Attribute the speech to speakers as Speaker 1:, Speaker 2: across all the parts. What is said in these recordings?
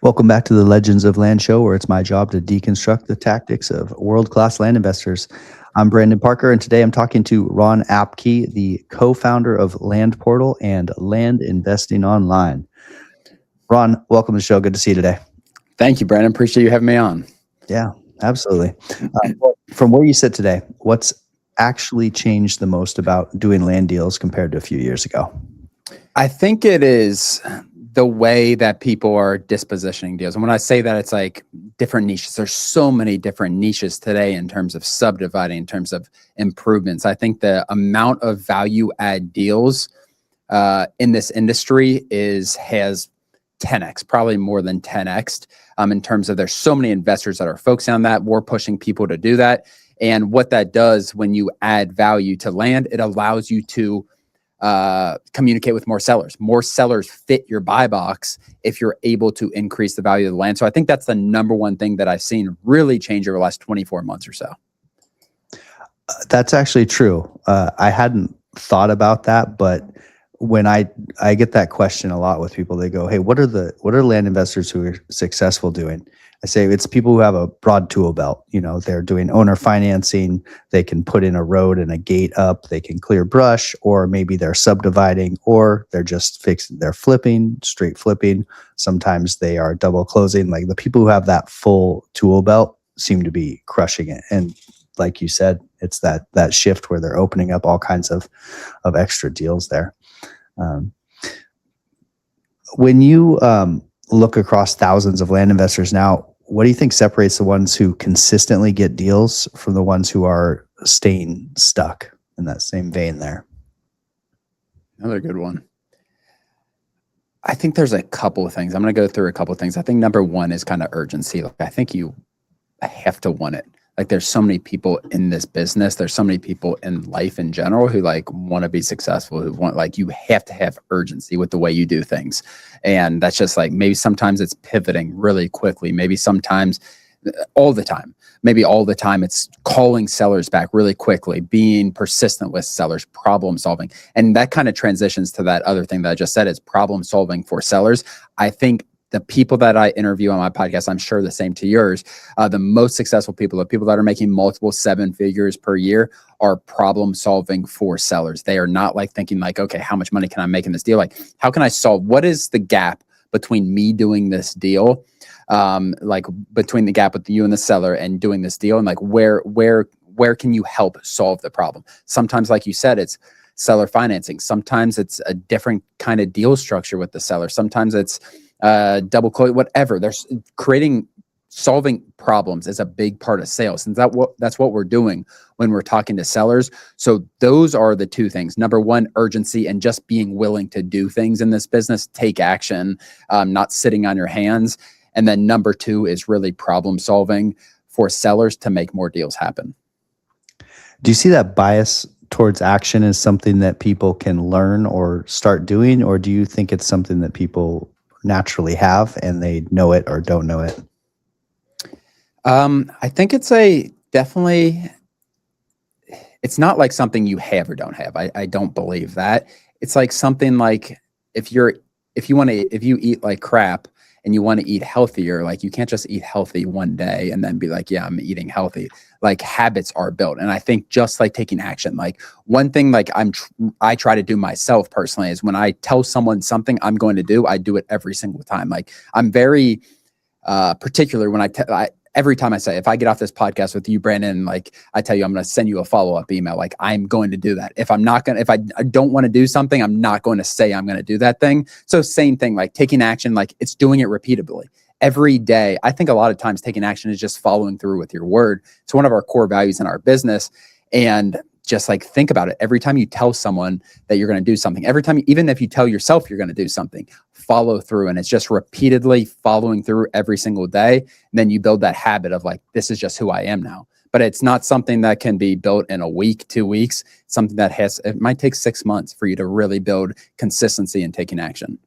Speaker 1: Welcome back to the Legends of Land show, where it's my job to deconstruct the tactics of world-class land investors. I'm Brandon Parker, and today I'm talking to Ron Apke, the co-founder of Land Portal and Land Investing Online. Ron, welcome to the show. Good to see you today.
Speaker 2: Thank you, Brandon. Appreciate you having me on.
Speaker 1: Yeah, absolutely. Well, from where you sit today, what's actually changed the most about doing land deals compared to a few years ago?
Speaker 2: I think it is the way that people are dispositioning deals. And when I say that, it's like different niches. There's so many different niches today in terms of subdividing, in terms of improvements. I think the amount of value add deals in this industry has 10x, probably more than 10x in terms of there's so many investors that are focusing on that. We're pushing people to do that. And what that does when you add value to land, it allows you to communicate with more sellers. More sellers fit your buy box if you're able to increase the value of the land. So I think that's the number one thing that I've seen really change over the last 24 months or so.
Speaker 1: That's actually true. I hadn't thought about that, but when I get that question a lot with people, they go, "Hey, what are land investors who are successful doing?" I say it's people who have a broad tool belt. You know, they're doing owner financing. They can put in a road and a gate up. They can clear brush, or maybe they're subdividing, or they're just fixing. They're flipping, straight flipping. Sometimes they are double closing. Like the people who have that full tool belt seem to be crushing it. And like you said, it's that shift where they're opening up all kinds of extra deals there. When you look across thousands of land investors now, what do you think separates the ones who consistently get deals from the ones who are staying stuck in that same vein there?
Speaker 2: Another good one. I think there's a couple of things. I'm going to go through a couple of things. I think number one is kind of urgency. Like I think you have to want it. Like there's so many people in this business. There's so many people in life in general who like want to be successful, who want, like, you have to have urgency with the way you do things. And that's just like, maybe sometimes it's pivoting really quickly. Maybe sometimes all the time, maybe all the time it's calling sellers back really quickly, being persistent with sellers, problem solving. And that kind of transitions to that other thing that I just said, is problem solving for sellers. I think the people that I interview on my podcast, I'm sure the same to yours, the most successful people, the people that are making multiple 7 figures per year, are problem solving for sellers. They are not like thinking like, okay, how much money can I make in this deal? Like, how can I solve, what is the gap between me doing this deal, like between the gap with you and the seller and doing this deal? And like, where can you help solve the problem? Sometimes, like you said, it's seller financing. Sometimes it's a different kind of deal structure with the seller. Sometimes it's double close, whatever. There's solving problems is a big part of sales. And that's what we're doing when we're talking to sellers. So those are the two things. Number one, urgency, and just being willing to do things in this business, take action, not sitting on your hands. And then number two is really problem solving for sellers to make more deals happen.
Speaker 1: Do you see that bias towards action as something that people can learn or start doing? Or do you think it's something that people naturally have and they know it or don't know it?
Speaker 2: I think it's definitely, it's not like something you have or don't have. I don't believe that. It's like something like if you eat like crap and you want to eat healthier, like you can't just eat healthy one day and then be like, yeah, I'm eating healthy. Like habits are built. And I think just like taking action, like one thing like I try to do myself personally is when I tell someone something I'm going to do, I do it every single time. Like I'm very particular when every time I say, if I get off this podcast with you, Brandon, like I tell you, I'm going to send you a follow-up email. Like I'm going to do that. If I don't want to do something, I'm not going to say I'm going to do that thing. So same thing, like taking action, like it's doing it repeatedly every day. I think a lot of times taking action is just following through with your word. It's one of our core values in our business. And just like think about it. Every time you tell someone that you're going to do something, every time, even if you tell yourself you're going to do something, follow through. And it's just repeatedly following through every single day. And then you build that habit of like, this is just who I am now. But it's not something that can be built in a week, 2 weeks. It's something that it might take 6 months for you to really build consistency in taking action.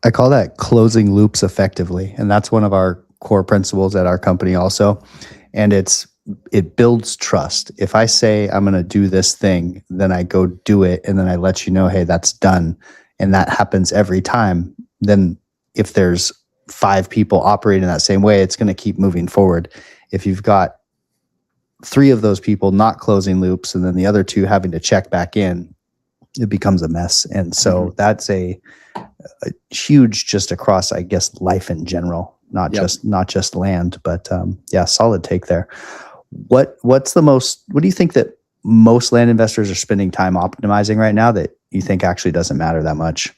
Speaker 1: I call that closing loops effectively. And that's one of our core principles at our company also. And it builds trust. If I say I'm going to do this thing, then I go do it, and then I let you know, hey, that's done. And that happens every time. Then if there's 5 people operating that same way, it's going to keep moving forward. If you've got 3 of those people not closing loops and then the other 2 having to check back in, it becomes a mess. And so that's a huge, just across, I guess, life in general, not just land, but yeah, solid take there. What do you think that most land investors are spending time optimizing right now that you think actually doesn't matter that much?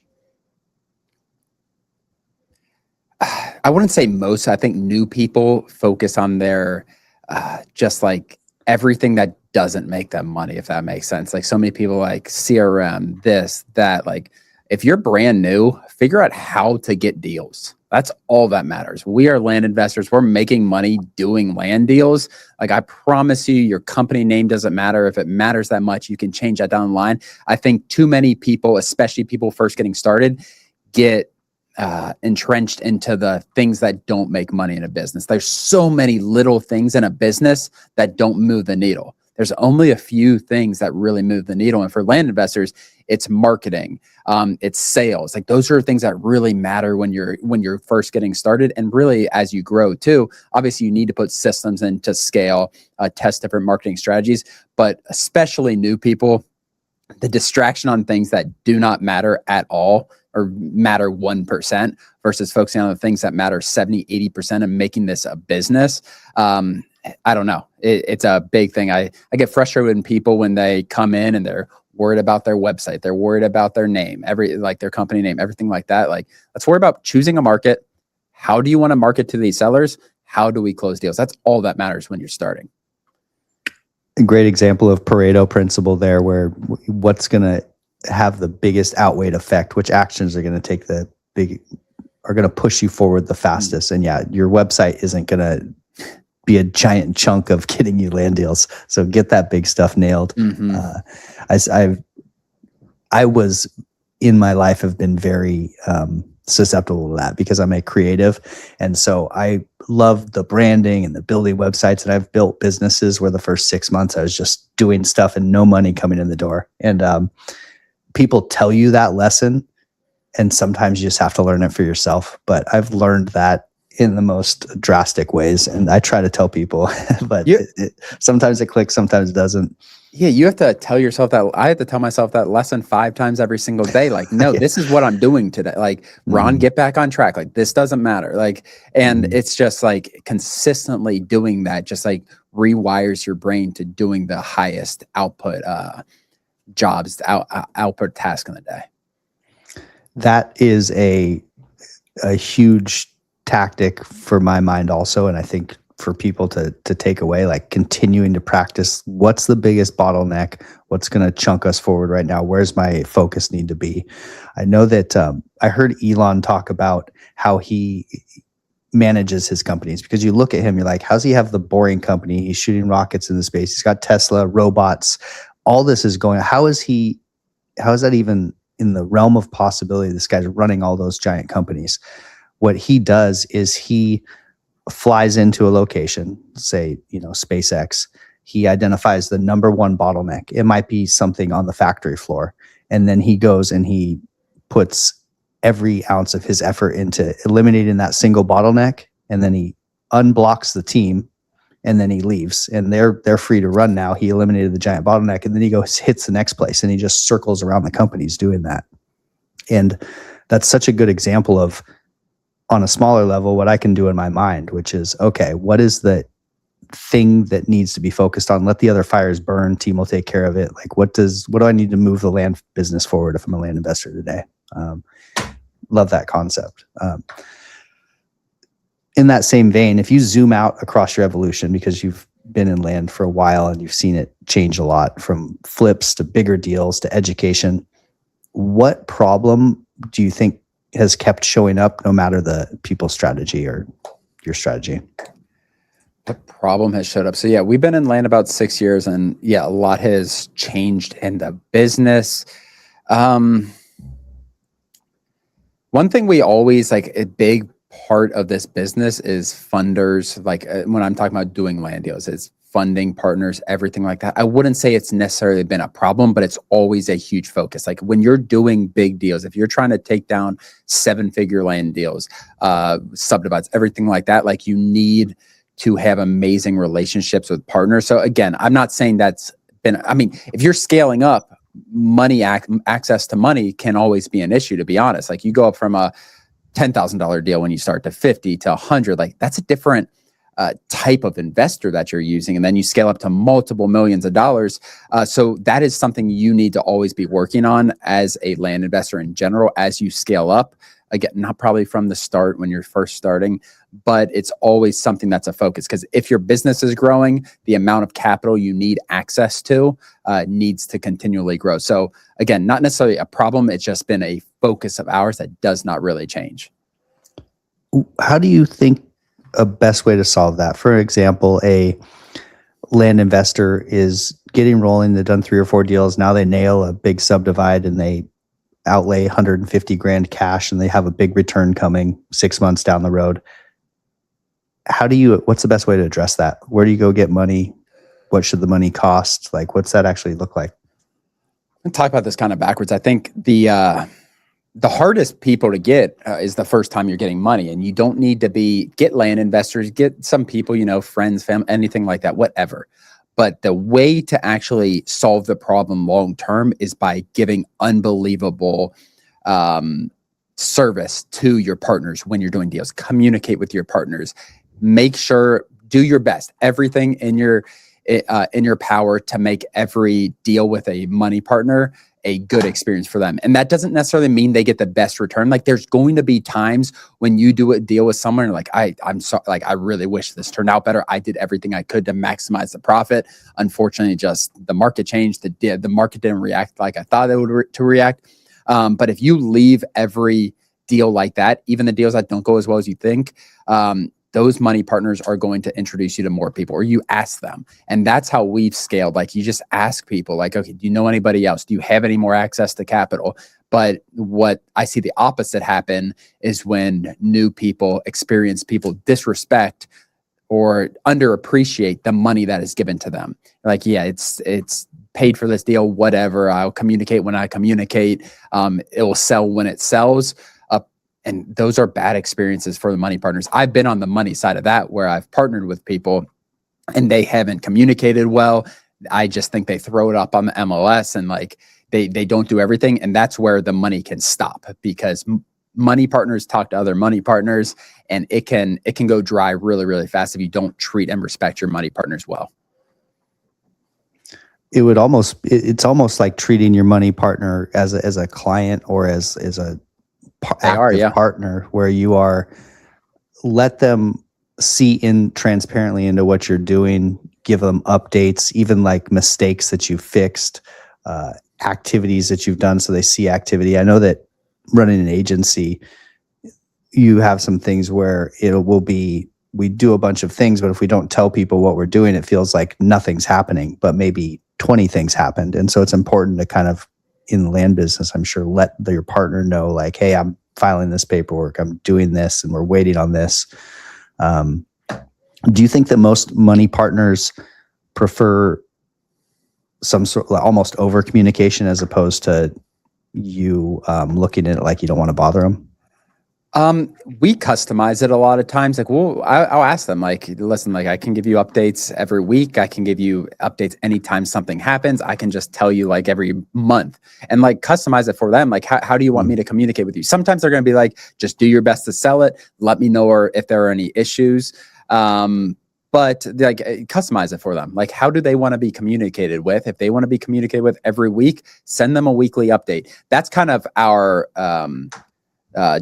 Speaker 2: I wouldn't say most. I think new people focus on their just like everything that doesn't make them money, if that makes sense. Like so many people like CRM, this, that. Like if you're brand new, figure out how to get deals. That's all that matters. We are land investors. We're making money doing land deals. Like I promise you, your company name doesn't matter. If it matters that much, you can change that down the line. I think too many people, especially people first getting started, get entrenched into the things that don't make money in a business. There's so many little things in a business that don't move the needle. There's only a few things that really move the needle. And for land investors, it's marketing, it's sales. Like those are things that really matter when you're first getting started. And really, as you grow too, obviously you need to put systems in to scale, test different marketing strategies. But especially new people, the distraction on things that do not matter at all or matter 1% versus focusing on the things that matter 70, 80% and making this a business. I don't know. It's a big thing. I get frustrated with people when they come in and they're worried about their website. They're worried about their name, their company name, everything like that. Like, let's worry about choosing a market. How do you want to market to these sellers? How do we close deals? That's all that matters when you're starting.
Speaker 1: A great example of Pareto principle there, where what's going to have the biggest outweighed effect, which actions are going to are going to push you forward the fastest. And yeah, your website isn't going to be a giant chunk of getting you land deals. So get that big stuff nailed. I was in my life have been very susceptible to that because I'm a creative. And so I love the branding and the building websites, and I've built businesses where the first 6 months I was just doing stuff and no money coming in the door. And people tell you that lesson, and sometimes you just have to learn it for yourself. But I've learned that in the most drastic ways, and I try to tell people, but sometimes it clicks, sometimes it doesn't.
Speaker 2: Yeah, you have to tell yourself that. I have to tell myself that lesson 5 times every single day. Like, no, this is what I'm doing today. Like, Ron, get back on track. Like, this doesn't matter. Like, and it's just like consistently doing that just like rewires your brain to doing the highest output jobs, output task in the day. That
Speaker 1: is a huge tactic for my mind also, and I think for people to take away, like continuing to practice what's the biggest bottleneck, what's going to chunk us forward right now, where's my focus need to be. I know that I heard Elon talk about how he manages his companies, because you look at him, you're like, how's he have the boring company? He's shooting rockets into space. He's got Tesla, robots, all this is going. How is that even in the realm of possibility? This guy's running all those giant companies. What he does is he flies into a location, say, SpaceX. He identifies the number one bottleneck. It might be something on the factory floor. And then he goes and he puts every ounce of his effort into eliminating that single bottleneck. And then he unblocks the team, and then he leaves, and they're free to run now. He eliminated the giant bottleneck, and then he goes, hits the next place, and he just circles around the companies doing that. And that's such a good example of, on a smaller level, what I can do in my mind, which is, okay, what is the thing that needs to be focused on? Let the other fires burn. Team will take care of it. Like, what do I need to move the land business forward if I'm a land investor today? Love that concept. In that same vein, if you zoom out across your evolution, because you've been in land for a while and you've seen it change a lot, from flips to bigger deals to education, what problem do you think has kept showing up no matter the people's strategy or your strategy?
Speaker 2: The problem has showed up. So yeah, we've been in land about 6 years, and yeah, a lot has changed in the business. One thing we always, like, a big part of this business is funders. Like when I'm talking about doing land deals, it's funding partners, everything like that. I wouldn't say it's necessarily been a problem, but it's always a huge focus. Like when you're doing big deals, if you're trying to take down 7-figure land deals, subdivides, everything like that, like you need to have amazing relationships with partners. So again, I'm not saying that's been, I mean, if you're scaling up, money, access to money can always be an issue, to be honest. Like you go up from a $10,000 deal when you start to 50 to 100, like that's a different type of investor that you're using. And then you scale up to multiple millions of dollars. So that is something you need to always be working on as a land investor in general, as you scale up. Again, not probably from the start when you're first starting, but it's always something that's a focus. Because if your business is growing, the amount of capital you need access to needs to continually grow. So again, not necessarily a problem. It's just been a focus of ours that does not really change.
Speaker 1: How do you think a best way to solve that? For example, a land investor is getting rolling. They've done 3 or 4 deals. Now they nail a big subdivide and they outlay 150 grand cash and they have a big return coming 6 months down the road. What's the best way to address that? Where do you go get money? What should the money cost? Like, what's that actually look like?
Speaker 2: I'll talk about this kind of backwards. I think the hardest people to get is the first time you're getting money, and you don't need to get land investors, get some people, friends, family, anything like that, whatever. But the way to actually solve the problem long-term is by giving unbelievable service to your partners when you're doing deals. Communicate with your partners. Make sure, do your best, everything in your power to make every deal with a money partner a good experience for them. And that doesn't necessarily mean they get the best return. Like there's going to be times when you do a deal with someone and like, I'm sorry, like I really wish this turned out better. I did everything I could to maximize the profit. Unfortunately, just the market changed. The market didn't react like I thought it would react. But if you leave every deal like that, even the deals that don't go as well as you think, those money partners are going to introduce you to more people, or you ask them. And that's how we've scaled. Like you just ask people like, okay, do you know anybody else? Do you have any more access to capital? But what I see the opposite happen is when new people, experienced people disrespect or underappreciate the money that is given to them. Like, yeah, it's paid for this deal, whatever. I'll communicate when I communicate. It will sell when it sells. And those are bad experiences for the money partners. I've been on the money side of that where I've partnered with people and they haven't communicated well. I just think they throw it up on the MLS and like they don't do everything. And that's where the money can stop, because money partners talk to other money partners and it can go dry really, really fast if you don't treat and respect your money partners well.
Speaker 1: It's almost like treating your money partner as a client or as a active partner, where you let them see transparently into what you're doing, give them updates, even like mistakes that you fixed, activities that you've done, so they see activity. I know that running an agency, you have some things where we do a bunch of things, but if we don't tell people what we're doing, it feels like nothing's happening, but maybe 20 things happened. And so it's important to kind of, in the land business, I'm sure, let your partner know like, hey, I'm filing this paperwork, I'm doing this, and we're waiting on this. Do you think that most money partners prefer some sort of almost over communication as opposed to you looking at it like you don't want to bother them?
Speaker 2: We customize it a lot of times. Like, well, I'll ask them like, listen, like I can give you updates every week. I can give you updates anytime something happens. I can just tell you like every month and like customize it for them. Like, how do you want me to communicate with you? Sometimes they're going to be like, just do your best to sell it. Let me know if there are any issues. But like customize it for them. Like, how do they want to be communicated with? If they want to be communicated with every week, send them a weekly update. That's kind of our,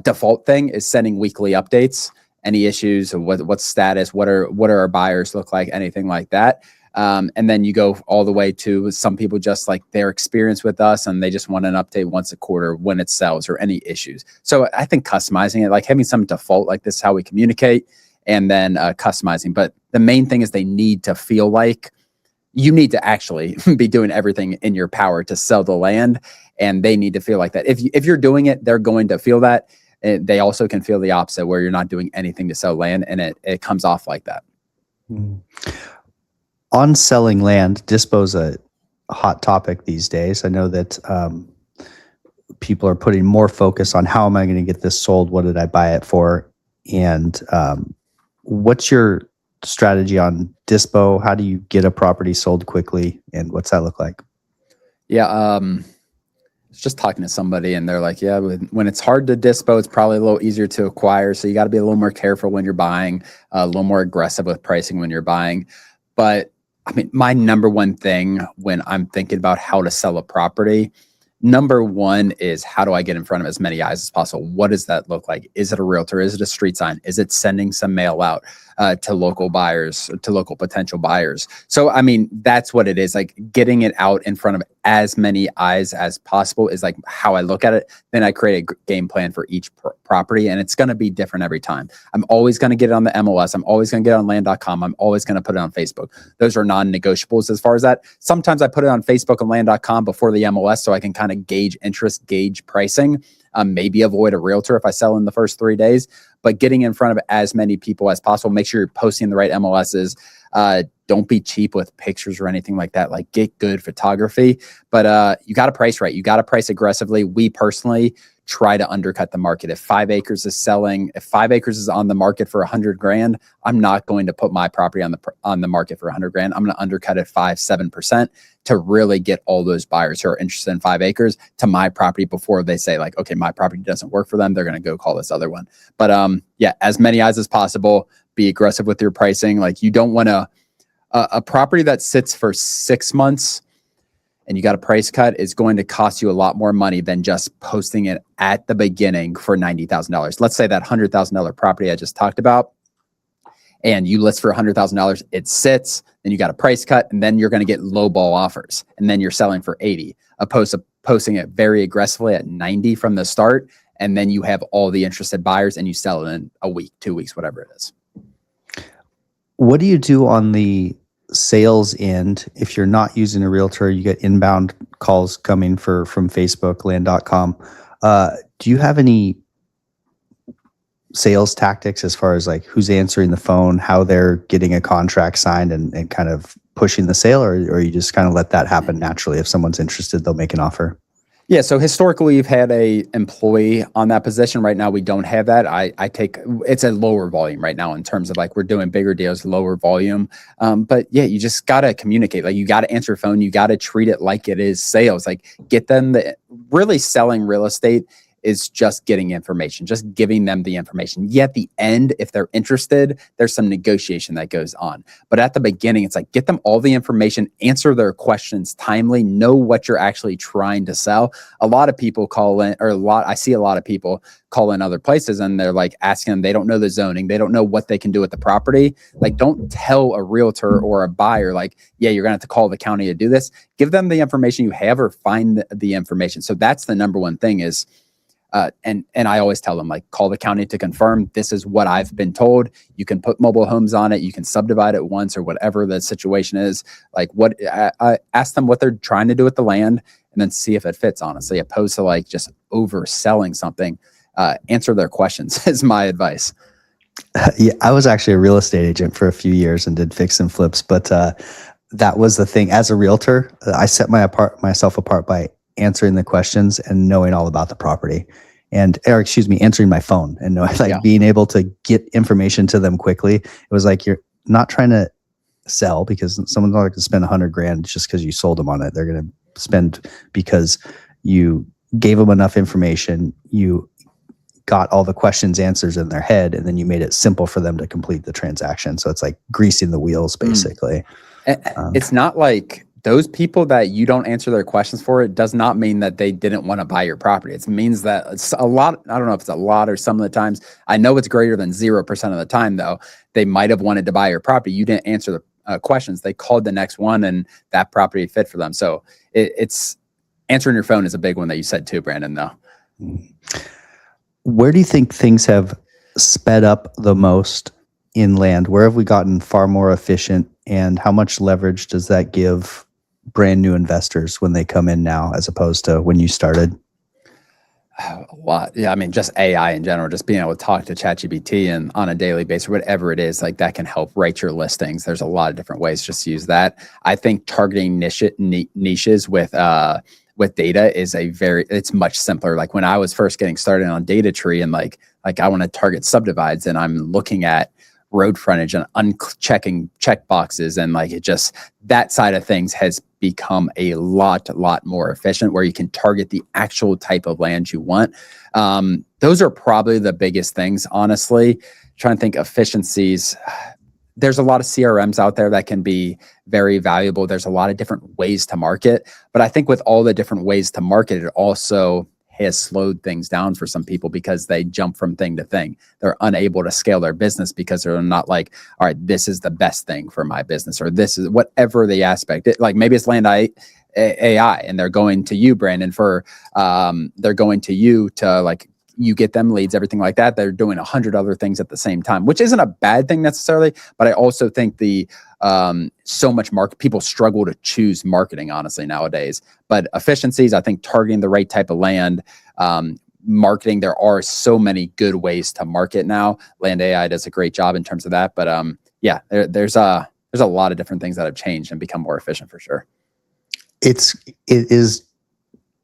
Speaker 2: default thing, is sending weekly updates, any issues, what's status, what are our buyers look like, anything like that. And then you go all the way to some people just like their experience with us and they just want an update once a quarter when it sells or any issues. So I think customizing it, like having some default, like this is how we communicate, and then customizing. But the main thing is they need to feel like you need to actually be doing everything in your power to sell the land. And they need to feel like that. If you're doing it, they're going to feel that. They also can feel the opposite, where you're not doing anything to sell land, and it comes off like that.
Speaker 1: On selling land, dispo's a hot topic these days. I know that people are putting more focus on how am I going to get this sold? What did I buy it for? And what's your strategy on dispo? How do you get a property sold quickly? And what's that look like?
Speaker 2: Yeah. I was just talking to somebody and they're like, yeah, when it's hard to dispo, it's probably a little easier to acquire. So you got to be a little more careful when you're buying, a little more aggressive with pricing when you're buying. But I mean, my number one thing when I'm thinking about how to sell a property, number one is how do I get in front of as many eyes as possible? What does that look like? Is it a realtor? Is it a street sign? Is it sending some mail out to local buyers, to local potential buyers? So, I mean, that's what it is. Like getting it out in front of as many eyes as possible is like how I look at it. Then I create a game plan for each property, and it's going to be different every time. I'm always going to get it on the MLS. I'm always going to get it on land.com. I'm always going to put it on Facebook. Those are non-negotiables as far as that. Sometimes I put it on Facebook and land.com before the MLS so I can kind of gauge interest, gauge pricing, maybe avoid a realtor if I sell in the first 3 days. But getting in front of as many people as possible, make sure you're posting the right MLSs. Don't be cheap with pictures or anything like that. Like get good photography, but you got to price right. You got to price aggressively. We personally try to undercut the market. If 5 acres is selling, if 5 acres is on the market for $100,000, I'm not going to put my property on the market for $100,000. I'm going to undercut it 5-7% to really get all those buyers who are interested in 5 acres to my property before they say like, okay, my property doesn't work for them. They're going to go call this other one. But yeah, as many eyes as possible. Be aggressive with your pricing. Like you don't want a property that sits for 6 months and you got a price cut is going to cost you a lot more money than just posting it at the beginning for $90,000. Let's say that $100,000 property I just talked about, and you list for $100,000, it sits, then you got a price cut, and then you're going to get low ball offers, and then you're selling for 80, opposed to posting it very aggressively at 90 from the start, and then you have all the interested buyers and you sell it in a week, 2 weeks, whatever it is.
Speaker 1: What do you do on the sales end if you're not using a realtor? You get inbound calls coming from Facebook, land.com. Do you have any sales tactics as far as like who's answering the phone, how they're getting a contract signed and kind of pushing the sale, or you just kind of let that happen naturally? If someone's interested, they'll make an offer?
Speaker 2: Yeah, so historically we've had a employee on that position. Right now we don't have that. It's a lower volume right now in terms of like we're doing bigger deals, lower volume. But yeah, you just gotta communicate. Like you gotta answer phone. You gotta treat it like it is sales. Like get them really selling real estate is just getting information, just giving them the information. Yet at the end, if they're interested, there's some negotiation that goes on. But at the beginning, it's like, get them all the information, answer their questions timely, know what you're actually trying to sell. A lot of people call in, I see a lot of people call in other places and they're like asking them, they don't know the zoning. They don't know what they can do with the property. Like, don't tell a realtor or a buyer, like, yeah, you're going to have to call the county to do this. Give them the information you have or find the information. So that's the number one thing is, and I always tell them, like, call the county to confirm this is what I've been told. You can put mobile homes on it. You can subdivide it once or whatever the situation is. Like I ask them what they're trying to do with the land and then see if it fits, honestly, opposed to like just overselling something. Answer their questions is my advice.
Speaker 1: Yeah, I was actually a real estate agent for a few years and did fix and flips, but that was the thing. As a realtor, I set myself apart by answering the questions and knowing all about the property, answering my phone and being able to get information to them quickly. It was like, you're not trying to sell because someone's not going to spend $100,000 just because you sold them on it. They're going to spend because you gave them enough information. You got all the questions, answers in their head, and then you made it simple for them to complete the transaction. So it's like greasing the wheels, basically.
Speaker 2: It's not like those people that you don't answer their questions for, it does not mean that they didn't want to buy your property. It means that it's a lot. I don't know if it's a lot or some of the times. I know it's greater than 0% of the time, though. They might have wanted to buy your property. You didn't answer the questions. They called the next one and that property fit for them. So it's answering your phone is a big one that you said too, Brandon, though.
Speaker 1: Where do you think things have sped up the most in land? Where have we gotten far more efficient, and how much leverage does that give brand new investors when they come in now as opposed to when you started?
Speaker 2: A lot. Yeah. I mean, just AI in general, just being able to talk to ChatGPT and on a daily basis, whatever it is, like that can help write your listings. There's a lot of different ways just to use that. I think targeting niches with data is it's much simpler. Like when I was first getting started on data tree and like I want to target subdivides and I'm looking at road frontage and unchecking check boxes, and like it just, that side of things has become a lot more efficient where you can target the actual type of land you want. Those are probably the biggest things, honestly. Trying to think efficiencies. There's a lot of CRMs out there that can be very valuable. There's a lot of different ways to market, but I think with all the different ways to market, it also has slowed things down for some people because they jump from thing to thing. They're unable to scale their business because they're not like, all right, this is the best thing for my business, or this is whatever the aspect. Like maybe it's land AI and they're going to you, Brandon, for they're going to you to like, you get them leads, everything like that. They're doing 100 other things at the same time, which isn't a bad thing necessarily. But I also think so much people struggle to choose marketing, honestly, nowadays. But efficiencies, I think targeting the right type of land, marketing, there are so many good ways to market now. Land AI does a great job in terms of that. But yeah, there's a lot of different things that have changed and become more efficient for sure.
Speaker 1: It is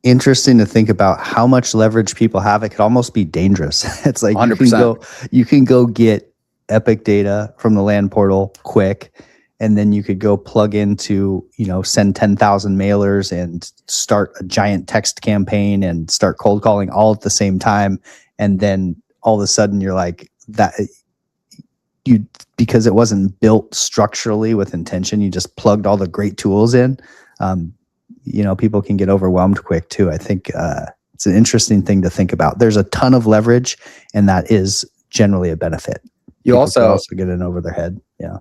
Speaker 1: interesting to think about how much leverage people have. It could almost be dangerous. It's like
Speaker 2: 100%.
Speaker 1: You can go get epic data from the land portal quick, and then you could go plug into, send 10,000 mailers and start a giant text campaign and start cold calling all at the same time. And then all of a sudden you're like that, because it wasn't built structurally with intention, you just plugged all the great tools in. People can get overwhelmed quick too. I think it's an interesting thing to think about. There's a ton of leverage, and that is generally a benefit.
Speaker 2: You also
Speaker 1: get in over their head. Yeah.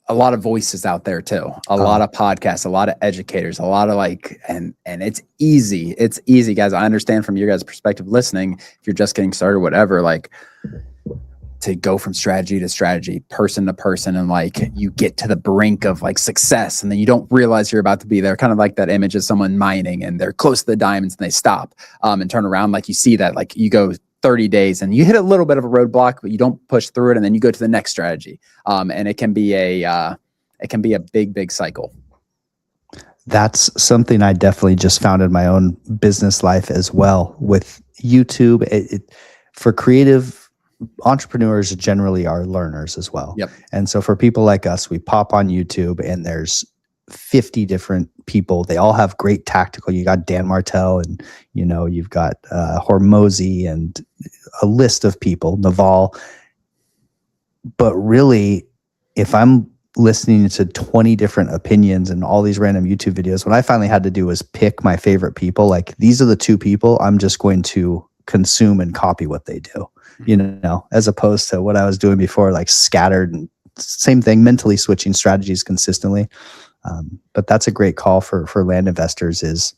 Speaker 2: A lot of voices out there too. A lot of podcasts, a lot of educators, a lot of and it's easy. It's easy, guys. I understand from your guys' perspective listening, if you're just getting started, whatever, to go from strategy to strategy, person to person, and you get to the brink of success, and then you don't realize you're about to be there. Kind of like that image of someone mining and they're close to the diamonds and they stop and turn around. You see that, you go 30 days and you hit a little bit of a roadblock, but you don't push through it, and then you go to the next strategy. And it can be a big cycle.
Speaker 1: That's something I definitely just found in my own business life as well with YouTube. For creative entrepreneurs generally are learners as well.
Speaker 2: Yep.
Speaker 1: And so for people like us, we pop on YouTube and there's 50 different people. They all have great tactical. You got Dan Martell and, you've got Hormozy and a list of people, Naval. But really, if I'm listening to 20 different opinions and all these random YouTube videos, what I finally had to do was pick my favorite people. These are the two people I'm just going to consume and copy what they do, as opposed to what I was doing before, scattered, and same thing, mentally switching strategies consistently. But that's a great call for land investors, is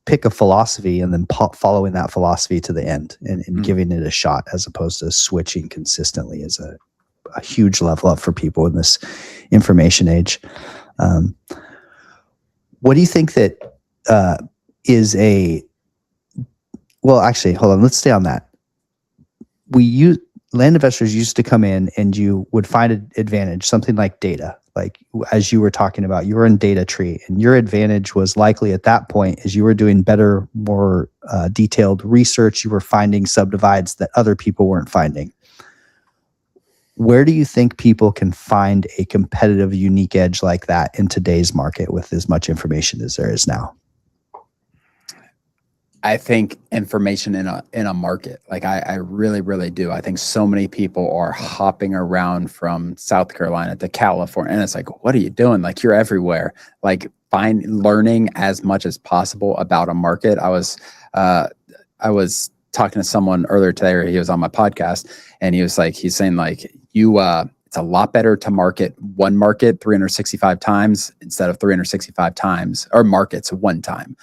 Speaker 1: pick a philosophy and then following that philosophy to the end and giving it a shot, as opposed to switching consistently, is a huge level up for people in this information age. What do you think that is well, actually, hold on. Let's stay on that. Land investors used to come in and you would find an advantage, something like data. As you were talking about, you were in data tree, and your advantage was likely at that point is you were doing better, more detailed research. You were finding subdivides that other people weren't finding. Where do you think people can find a competitive, unique edge like that in today's market with as much information as there is now?
Speaker 2: I think information in a market, I really, really do. I think so many people are hopping around from South Carolina to California, and it's what are you doing? You're everywhere. Learning as much as possible about a market. I was talking to someone earlier today, or he was on my podcast, and he's saying it's a lot better to market one market 365 times instead of 365 times, or markets one time.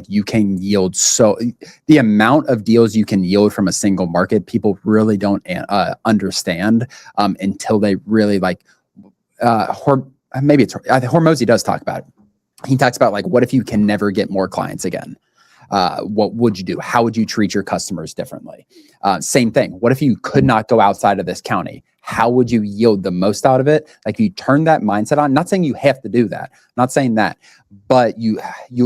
Speaker 2: You can yield the amount of deals you can yield from a single market, people really don't understand until they really maybe Hormozy does talk about it. he talks about like, what if you can never get more clients again? What would you do? How would you treat your customers differently? Same thing. What if you could not go outside of this county? How would you yield the most out of it? Like, you turn that mindset on, not saying you have to do that, not saying that, but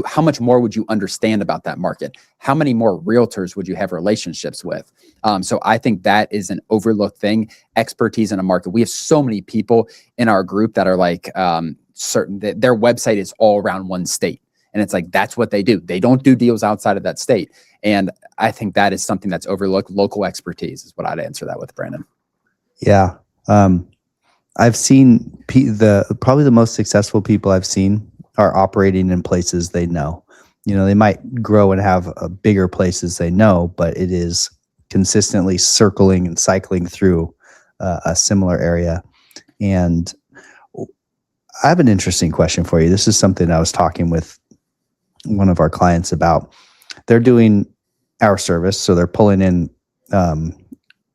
Speaker 2: how much more would you understand about that market? How many more realtors would you have relationships with? So I think that is an overlooked thing, expertise in a market. We have so many people in our group that are like, certain that their website is all around one state. And it's like, that's what they do. They don't do deals outside of that state. And I think that is something that's overlooked. Local expertise is what I'd answer that with, Brandon.
Speaker 1: Yeah. I've seen probably the most successful people I've seen are operating in places they know. They might grow and have bigger places they know, but it is consistently circling and cycling through a similar area. And I have an interesting question for you. This is something I was talking with one of our clients about. They're doing our service, so they're pulling in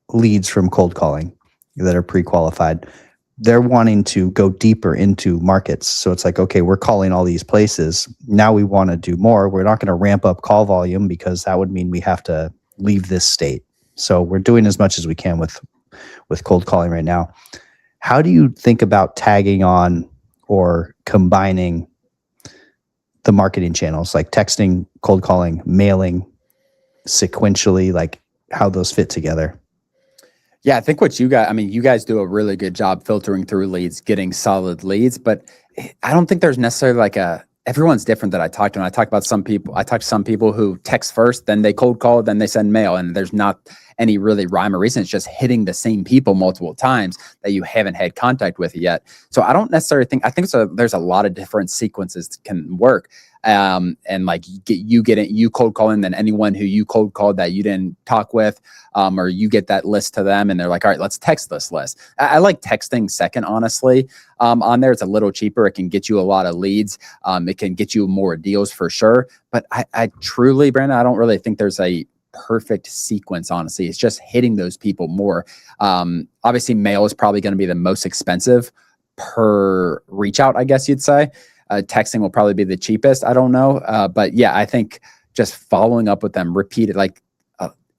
Speaker 1: leads from cold calling that are pre-qualified. They're wanting to go deeper into markets. So it's like, okay, we're calling all these places. Now we want to do more. We're not going to ramp up call volume because that would mean we have to leave this state. So we're doing as much as we can with cold calling right now. How do you think about tagging on or combining the marketing channels, like texting, cold calling, mailing, sequentially, like how those fit together?
Speaker 2: Yeah, I think you guys do a really good job filtering through leads, getting solid leads, but I don't think there's necessarily like everyone's different that I talk to. And I talk to some people who text first, then they cold call, then they send mail. And there's not any really rhyme or reason. It's just hitting the same people multiple times that you haven't had contact with yet. So I don't necessarily think, there's a lot of different sequences that can work. And like you cold calling, then anyone who you cold called that you didn't talk with, or you get that list to them and they're like, all right, let's text this list. I like texting second, honestly. On there, it's a little cheaper. It can get you a lot of leads. It can get you more deals for sure. But I truly, Brandon, I don't really think there's a perfect sequence, honestly. It's just hitting those people more. Obviously, mail is probably going to be the most expensive per reach out, I guess you'd say. Texting will probably be the cheapest. I don't know. But yeah, I think just following up with them, repeated, like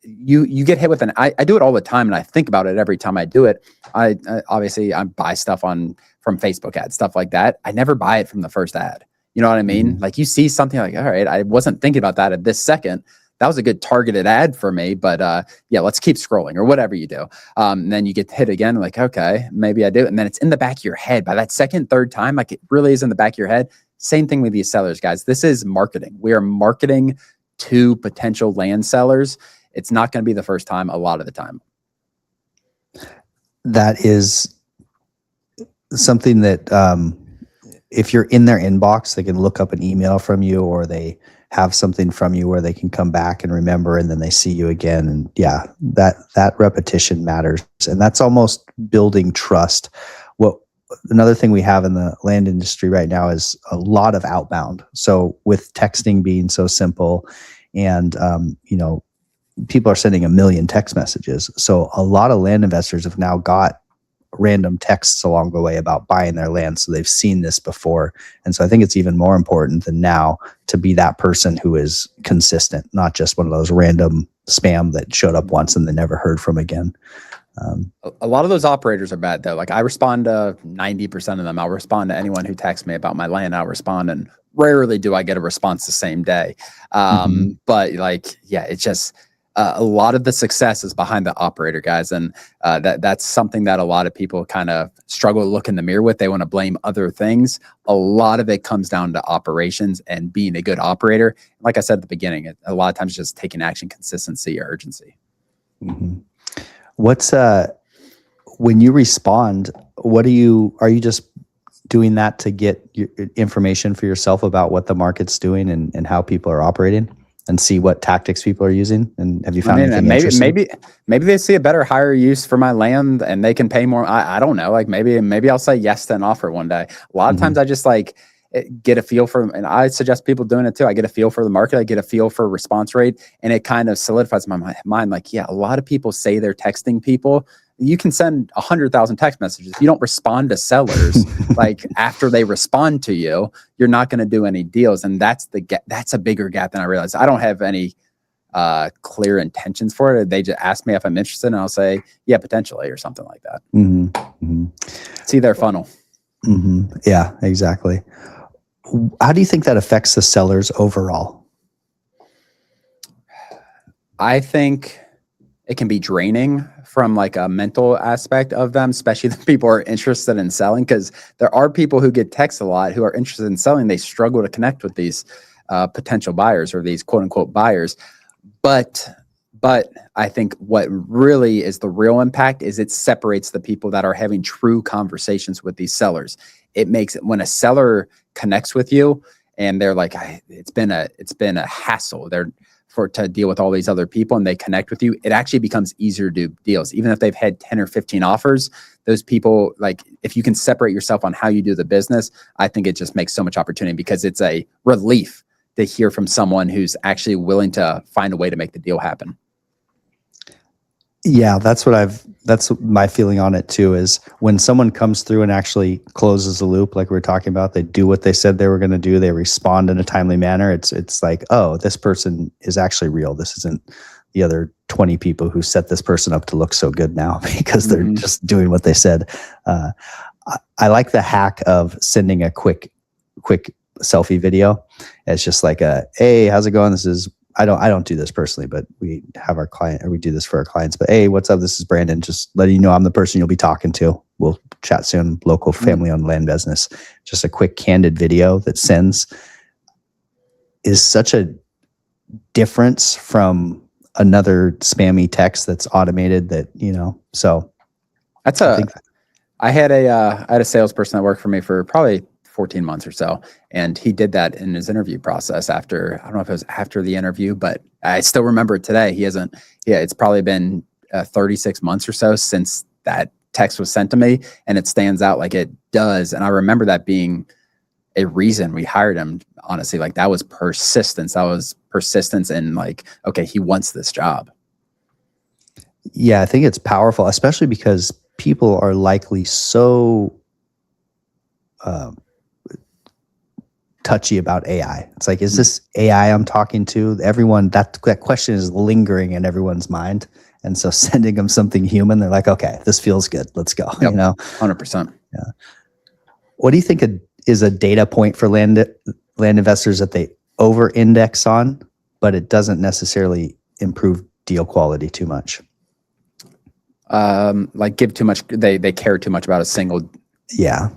Speaker 2: you get hit with I do it all the time and I think about it every time I do it. I obviously buy stuff from Facebook ads, stuff like that. I never buy it from the first ad. You know what I mean? Like, you see something like, all right, I wasn't thinking about that at this second. That was a good targeted ad for me, but yeah, let's keep scrolling or whatever you do. And then you get hit again, like, okay, maybe I do. And then it's in the back of your head by that second, third time, like it really is in the back of your head. Same thing with these sellers, guys. This is marketing. We are marketing to potential land sellers. It's not going to be the first time a lot of the time.
Speaker 1: That is something that if you're in their inbox, they can look up an email from you, or they have something from you where they can come back and remember, and then they see you again. And yeah, that repetition matters. And that's almost building trust. Another thing we have in the land industry right now is a lot of outbound. So with texting being so simple, and people are sending 1 million text messages. So a lot of land investors have now got random texts along the way about buying their land. So they've seen this before. And so I think it's even more important than now to be that person who is consistent, not just one of those random spam that showed up once and then never heard from again.
Speaker 2: A lot of those operators are bad though. Like, I respond to 90% of them. I'll respond to anyone who texts me about my land. I'll respond, and rarely do I get a response the same day. But like, yeah, it's just, a lot of the success is behind the operator, guys. And that's something that a lot of people kind of struggle to look in the mirror with. They want to blame other things. A lot of it comes down to operations and being a good operator. Like I said at the beginning, a lot of times just taking action, consistency, or urgency.
Speaker 1: What's when you respond, are you just doing that to get your information for yourself about what the market's doing and how people are operating, and see what tactics people are using? And have you found anything interesting?
Speaker 2: Maybe they see a better, higher use for my land and they can pay more. I don't know. Like, maybe I'll say yes to an offer one day. A lot of times I just like get a feel for, and I suggest people doing it too. I get a feel for the market. I get a feel for response rate, and it kind of solidifies my mind. Like, yeah, a lot of people say they're texting people. you can send 100,000 text messages. If you don't respond to sellers, like after they respond to you, you're not going to do any deals. And that's a bigger gap than I realized. I don't have any clear intentions for it. They just ask me if I'm interested, and I'll say, yeah, potentially, or something like that. See their funnel.
Speaker 1: Yeah, exactly. How do you think that affects the sellers overall?
Speaker 2: I think it can be draining from like a mental aspect of them, especially the people who are interested in selling, because there are people who get texts a lot who are interested in selling. They struggle to connect with these potential buyers or these quote unquote buyers. But I think what really is the real impact is it separates the people that are having true conversations with these sellers. It makes it, when a seller connects with you and they're like, it's been a hassle to deal with all these other people, and they connect with you, it actually becomes easier to do deals. Even if they've had 10 or 15 offers, those people, like, if you can separate yourself on how you do the business, I think it just makes so much opportunity, because it's a relief to hear from someone who's actually willing to find a way to make the deal happen.
Speaker 1: Yeah, that's my feeling on it too, is when someone comes through and actually closes the loop, like we were talking about, they do what they said they were going to do, they respond in a timely manner. It's like, oh, this person is actually real. This isn't the other 20 people who set this person up to look so good now because they're just doing what they said. I like the hack of sending a quick selfie video. It's just like hey, how's it going? This is, I don't do this personally, but we have our client, or we do this for our clients. But hey, what's up? This is Brandon. Just letting you know I'm the person you'll be talking to. We'll chat soon. Local family-owned land business. Just a quick candid video that sends is such a difference from another spammy text that's automated. That, so
Speaker 2: that's I had a salesperson that worked for me for probably 14 months or so. And he did that in his interview process after, I don't know if it was after the interview, but I still remember it today. It's probably been 36 months or so since that text was sent to me, and it stands out like it does. And I remember that being a reason we hired him, honestly. Like, that was persistence. That was persistence in like, okay, he wants this job.
Speaker 1: Yeah, I think it's powerful, especially because people are likely so touchy about AI. It's like, is this AI I'm talking to? Everyone, that question is lingering in everyone's mind. And so sending them something human, they're like, okay, this feels good. Let's go.
Speaker 2: Yep, 100%.
Speaker 1: Yeah. What do you think is a data point for land investors that they over index on, but it doesn't necessarily improve deal quality too much?
Speaker 2: Like give too much, they care too much about a single.
Speaker 1: Yeah.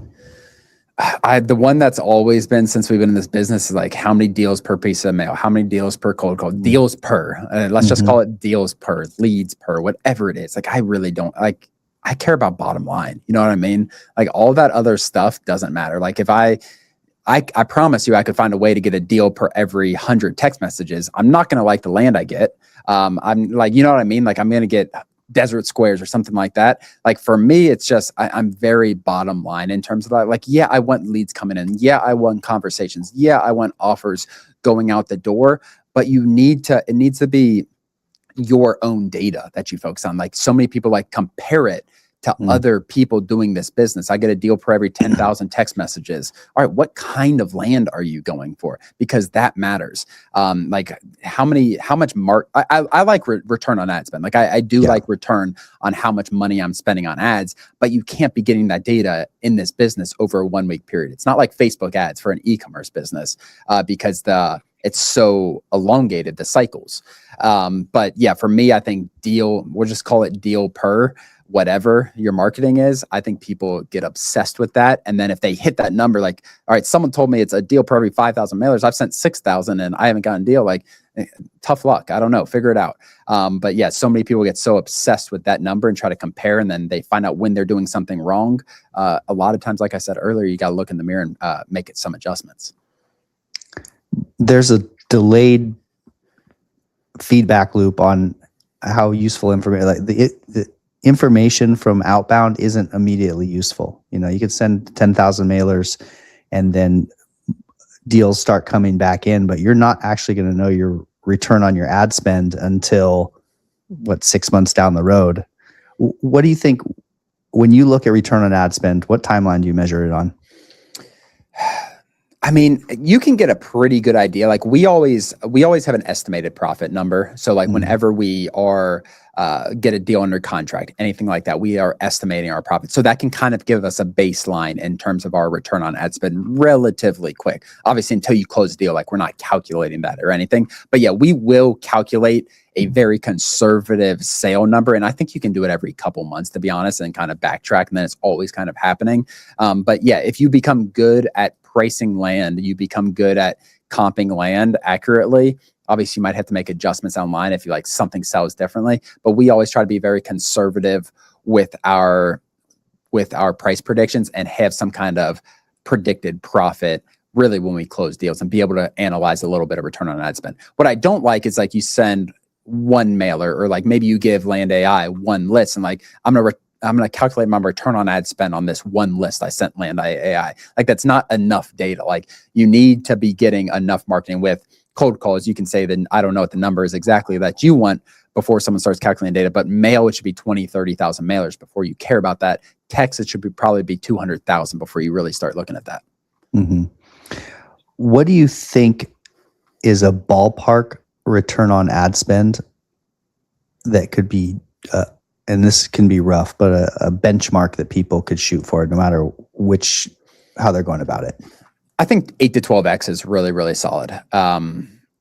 Speaker 2: The one that's always been since we've been in this business is like, how many deals per piece of mail, how many deals per cold call, deals per, let's just call it deals per, leads per, whatever it is. Like, I really don't like, I care about bottom line. You know what I mean? Like, all that other stuff doesn't matter. Like, if I promise you I could find a way to get a deal per every 100 text messages, I'm not going to like the land I get. I'm like, you know what I mean? Like, I'm going to get desert squares or something like that. Like, for me, it's just, I'm very bottom line in terms of that. Like, yeah, I want leads coming in. Yeah, I want conversations. Yeah, I want offers going out the door, but it needs to be your own data that you focus on. Like, so many people like compare it to other people doing this business. I get a deal per every 10,000 text messages. All right, what kind of land are you going for? Because that matters. Like, how much I like return on ad spend. Like, I do like return on how much money I'm spending on ads, but you can't be getting that data in this business over a 1 week period. It's not like Facebook ads for an e-commerce business, because it's so elongated, the cycles. But yeah, for me, I think we'll just call it deal per whatever your marketing is. I think people get obsessed with that. And then if they hit that number, like, all right, someone told me it's a deal per every 5,000 mailers. I've sent 6,000 and I haven't gotten a deal. Like, tough luck. I don't know. Figure it out. But yeah, so many people get so obsessed with that number and try to compare, and then they find out when they're doing something wrong. A lot of times, like I said earlier, you got to look in the mirror and make it some adjustments.
Speaker 1: There's a delayed feedback loop on how useful information, like the information from outbound isn't immediately useful. You could send 10,000 mailers and then deals start coming back in, but you're not actually going to know your return on your ad spend until 6 months down the road, What do you think when you look at return on ad spend? What timeline do you measure it on?
Speaker 2: I mean, you can get a pretty good idea. Like we always have an estimated profit number. So like whenever we are get a deal under contract, anything like that, we are estimating our profit. So that can kind of give us a baseline in terms of our return on ad spend relatively quick. Obviously, until you close the deal, like we're not calculating that or anything. But yeah, we will calculate a very conservative sale number. And I think you can do it every couple months, to be honest, and kind of backtrack. And then it's always kind of happening. But yeah, if you become good at pricing land, you become good at comping land accurately. Obviously, you might have to make adjustments online if you like something sells differently, but we always try to be very conservative with our price predictions and have some kind of predicted profit really when we close deals and be able to analyze a little bit of return on ad spend. What I don't like is like you send one mailer or like maybe you give Land AI one list and like I'm going to calculate my return on ad spend on this one list I sent Land AI. Like that's not enough data. Like you need to be getting enough marketing with cold calls. You can say that I don't know what the number is exactly that you want before someone starts calculating data, but mail, it should be 20, 30,000 mailers before you care about that. Text, it should probably be 200,000 before you really start looking at that.
Speaker 1: Mm-hmm. What do you think is a ballpark return on ad spend that could be, and this can be rough, but a benchmark that people could shoot for no matter how they're going about it?
Speaker 2: I think 8 to 12x is really, really solid.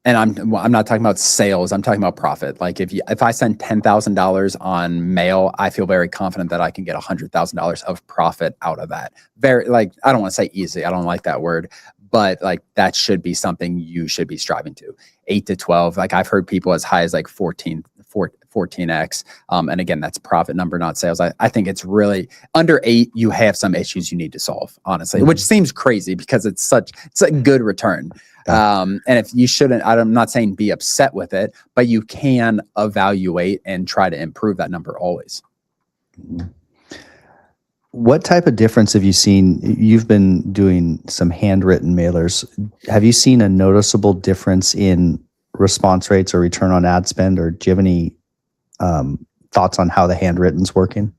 Speaker 2: And I'm not talking about sales. I'm talking about profit. Like if I send $10,000 on mail, I feel very confident that I can get $100,000 of profit out of that. Very like, I don't want to say easy. I don't like that word, but like that should be something you should be striving to. 8 to 12. Like I've heard people as high as like 14x. And again, that's profit number, not sales. I think it's really under 8, you have some issues you need to solve, honestly, which seems crazy because it's a good return. And if you shouldn't, I'm not saying be upset with it, but you can evaluate and try to improve that number always.
Speaker 1: What type of difference have you seen? You've been doing some handwritten mailers. Have you seen a noticeable difference in response rates or return on ad spend, or do you have any thoughts on how the handwritten's working?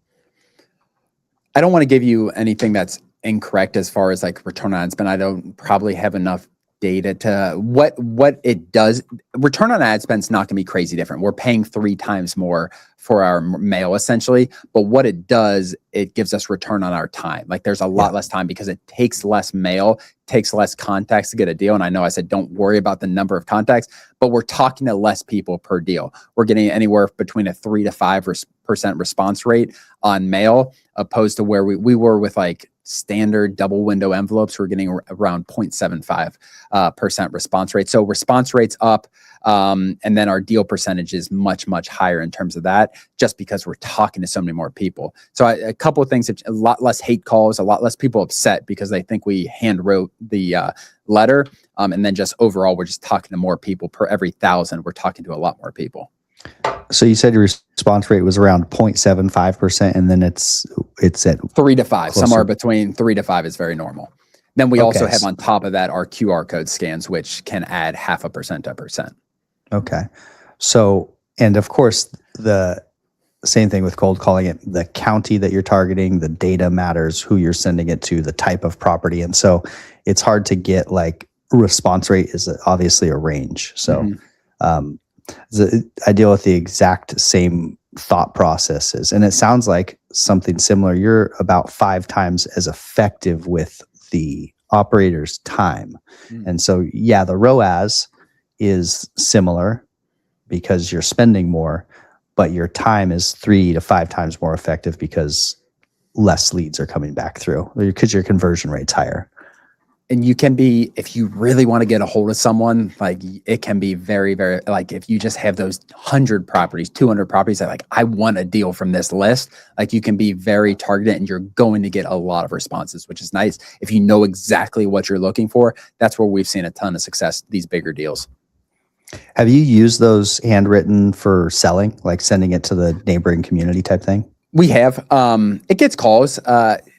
Speaker 2: I don't want to give you anything that's incorrect as far as like return on ad spend. I don't probably have enough data to what it does. Return on ad spend is not going to be crazy different. We're paying 3 times more for our mail essentially, but what it does, it gives us return on our time. Like there's a lot less time because it takes less mail, takes less contacts to get a deal. And I know I said don't worry about the number of contacts, but we're talking to less people per deal. We're getting anywhere between a 3 to 5% response rate on mail, opposed to where we were with like standard double window envelopes. We're getting around 0.75% response rate. So response rate's up. And then our deal percentage is much, much higher in terms of that, just because we're talking to so many more people. So a couple of things, a lot less hate calls, a lot less people upset because they think we hand wrote the letter. And then just overall, we're just talking to more people per every 1,000. We're talking to a lot more people.
Speaker 1: So you said your response rate was around 0.75%, and then it's at
Speaker 2: 3 to 5,
Speaker 1: closer.
Speaker 2: Somewhere between 3 to 5 is very normal. Then we also have on top of that our QR code scans, which can add 0.5% to 1%.
Speaker 1: Okay. So, and of course, the same thing with cold calling it, the county that you're targeting, the data matters, who you're sending it to, the type of property. And so it's hard to get like response rate is obviously a range. So, I deal with the exact same thought processes, and it sounds like something similar. You're about 5 times as effective with the operator's time. And so, yeah, the ROAS is similar because you're spending more, but your time is 3 to 5 times more effective because less leads are coming back through because your conversion rate's higher.
Speaker 2: And you can be, if you really want to get a hold of someone, like it can be very, very, like if you just have those 100 properties, 200 properties that like, I want a deal from this list, like you can be very targeted and you're going to get a lot of responses, which is nice. If you know exactly what you're looking for, that's where we've seen a ton of success, these bigger deals.
Speaker 1: Have you used those handwritten for selling, like sending it to the neighboring community type thing?
Speaker 2: We have. It gets calls,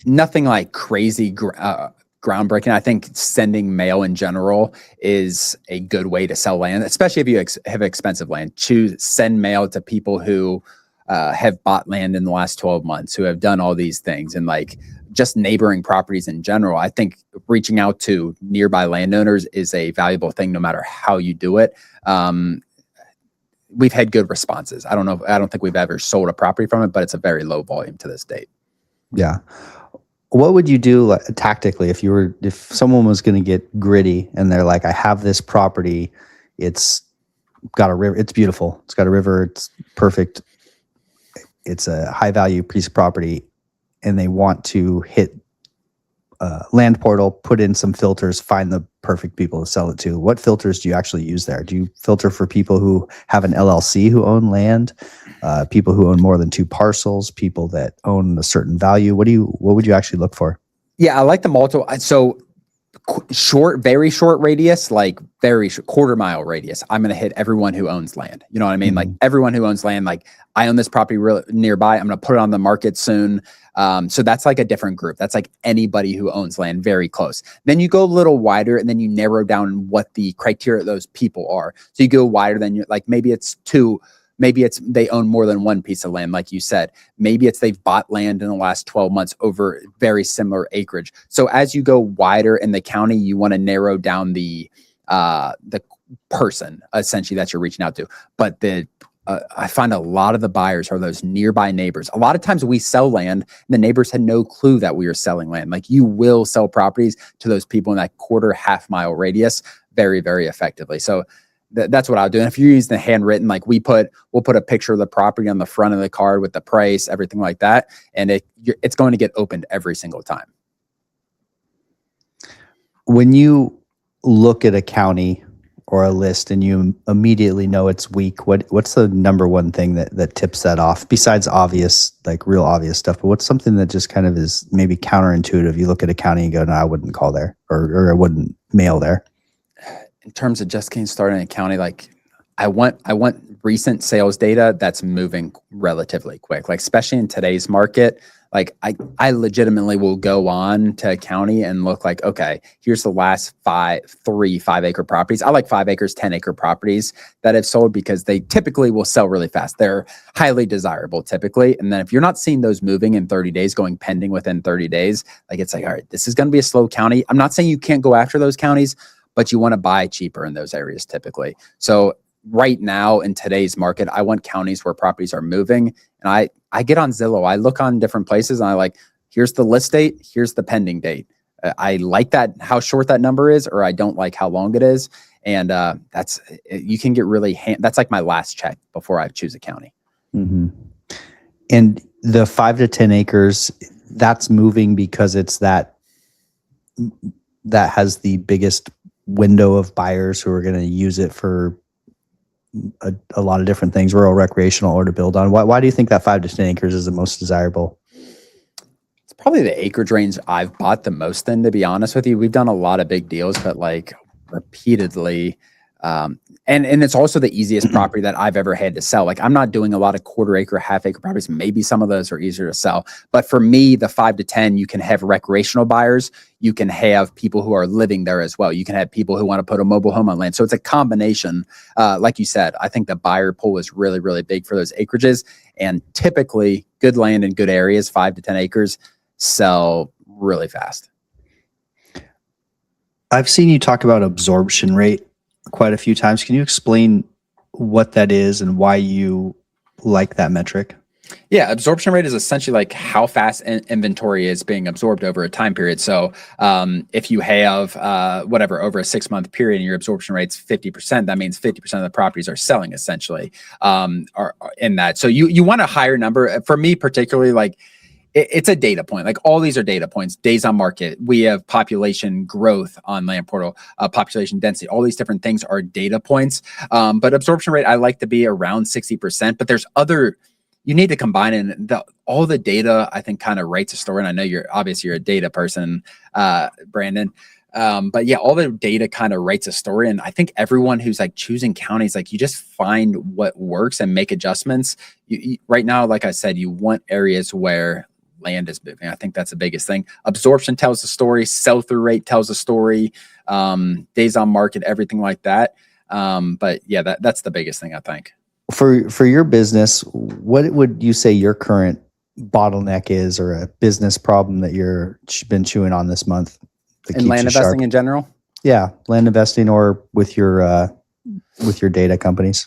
Speaker 2: nothing like crazy, groundbreaking. I think sending mail in general is a good way to sell land, especially if you have expensive land. Send mail to people who have bought land in the last 12 months, who have done all these things, and like just neighboring properties in general. I think reaching out to nearby landowners is a valuable thing, no matter how you do it. We've had good responses. I don't think we've ever sold a property from it, but it's a very low volume to this date.
Speaker 1: Yeah. What would you do tactically if someone was going to get gritty and they're like, I have this property, it's got a river, it's beautiful, it's got a river, it's perfect, it's a high value piece of property, and they want to hit land portal, put in some filters, find the perfect people to sell it to. What filters do you actually use there? Do you filter for people who have an LLC who own land, people who own more than 2 parcels, people that own a certain value? What would you actually look for?
Speaker 2: Yeah, I like the multiple. So short, very short radius, like very short, quarter-mile radius. I'm going to hit everyone who owns land. You know what I mean? Like everyone who owns land, like I own this property really nearby. I'm going to put it on the market soon. So that's like a different group. That's like anybody who owns land very close. Then you go a little wider, and then you narrow down what the criteria of those people are. So you go wider than you're like, maybe it's 2. Maybe it's they own more than 1 piece of land, like you said. Maybe it's they've bought land in the last 12 months over very similar acreage. So as you go wider in the county, you want to narrow down the person essentially that you're reaching out to. But I find a lot of the buyers are those nearby neighbors. A lot of times we sell land and the neighbors had no clue that we were selling land. Like you will sell properties to those people in that quarter, half-mile radius very, very effectively. So that's what I'll do. And if you're using the handwritten, like we'll put a picture of the property on the front of the card with the price, everything like that. And it's going to get opened every single time.
Speaker 1: When you look at a county or a list and you immediately know it's weak, what's the number one thing that tips that off, besides obvious, like real obvious stuff? But what's something that just kind of is maybe counterintuitive? You look at a county and go, no, I wouldn't call there, or I wouldn't mail there.
Speaker 2: In terms of just getting started in a county, like I want recent sales data that's moving relatively quick, like especially in today's market. Like I legitimately will go on to a county and look like, okay, here's the last 3 5-acre properties. I like 5 acres, 10-acre properties that have sold because they typically will sell really fast. They're highly desirable typically. And then if you're not seeing those moving in 30 days, going pending within 30 days, like it's like, all right, this is going to be a slow county. I'm not saying you can't go after those counties, but you want to buy cheaper in those areas typically. So right now in today's market, I want counties where properties are moving. And I get on Zillow, I look on different places and I like, here's the list date, here's the pending date. I like that, how short that number is, or I don't like how long it is. And you can get really, that's like my last check before I choose a county.
Speaker 1: Mm-hmm. And the 5 to 10 acres, that's moving because it's that has the biggest window of buyers who are going to use it for a lot of different things, rural, recreational, or to build on. Why do you think that 5 to 10 acres is the most desirable?
Speaker 2: It's probably the acreage range I've bought the most in, to be honest with you. We've done a lot of big deals, but like repeatedly, and it's also the easiest property that I've ever had to sell. Like I'm not doing a lot of quarter-acre, half-acre properties. Maybe some of those are easier to sell, but for me, the 5 to 10, you can have recreational buyers. You can have people who are living there as well. You can have people who want to put a mobile home on land. So it's a combination. Like you said, I think the buyer pool is really, really big for those acreages. And typically, good land in good areas, 5 to 10 acres, sell really fast.
Speaker 1: I've seen you talk about absorption rate quite a few times. Can you explain what that is and why you like that metric?
Speaker 2: Yeah, absorption rate is essentially like how fast inventory is being absorbed over a time period. So if you have over a 6-month period and your absorption rate's 50%, that means 50% of the properties are selling essentially are in that. So you want a higher number. For me particularly, like it's a data point. Like all these are data points. Days on market. We have population growth on Land Portal, population density. All these different things are data points. But absorption rate, I like to be around 60%. But there's other. You need to combine in all the data. I think kind of writes a story. And I know you're a data person, Brandon. But yeah, all the data kind of writes a story. And I think everyone who's like choosing counties, like you just find what works and make adjustments. Right now, like I said, you want areas where land is moving. I think that's the biggest thing. Absorption tells the story. Sell-through rate tells the story. Days on market, everything like that. But yeah, that's the biggest thing I think.
Speaker 1: For your business, what would you say your current bottleneck is, or a business problem that you're been chewing on this month that
Speaker 2: In
Speaker 1: keeps
Speaker 2: land
Speaker 1: you
Speaker 2: investing
Speaker 1: sharp?
Speaker 2: in general?
Speaker 1: Yeah, land investing or with your data companies.